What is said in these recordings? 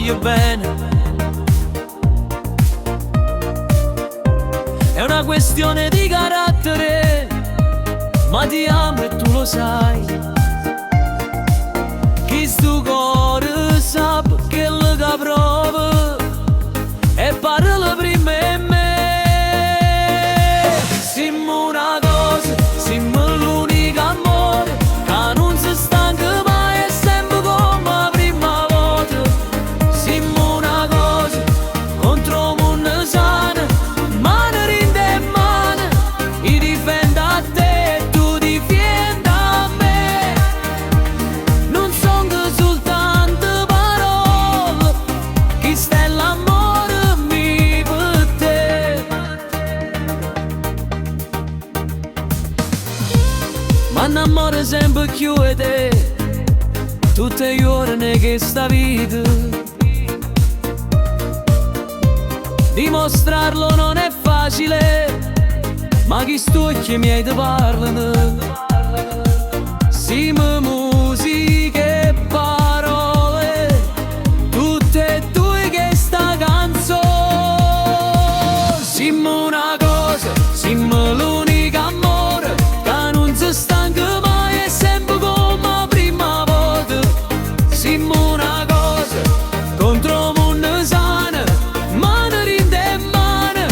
voglio bene. È una questione di carattere, ma ti amo e tu lo sai. Chi sto cuore sa che lo che prova e parla prima e me. Siamo una cosa, siamo l'unico amore che non si stanca mai e sempre come la prima volta. Siamo una cosa contro un mondo sano, mano rinde mano, io difendo a te e tu difendi a me. Non sono che soltanto parole, chi sta è l'amore mio per te. Ma innamoro sempre più di te, tutte le ore di questa vita. Dimostrarlo non è facile, ma chi stucchi miei ti parlano. Siamo musica e parole, tutte e due che sta canzone. Siamo una cosa, siamo l'unico amore che non si stanca mai e sempre come la prima volta. Siamo una cosa contro un mondo sano, mano rinde mano,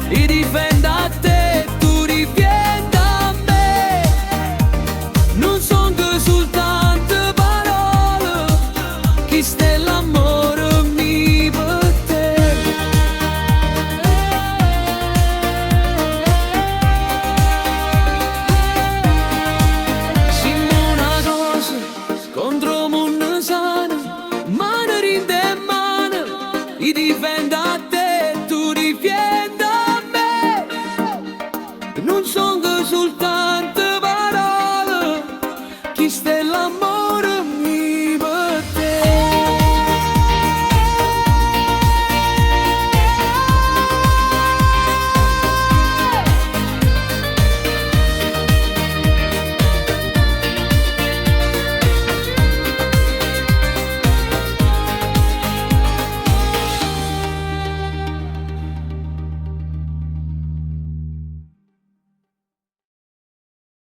io difendo a te e tu difendi a me. Non sono che soltanto parole, chi sta è l'amore mio per te. Siamo una cosa contro un mondo sano, mano rinde mano, io difendo a te e tu difendi a me. Non sono che soltanto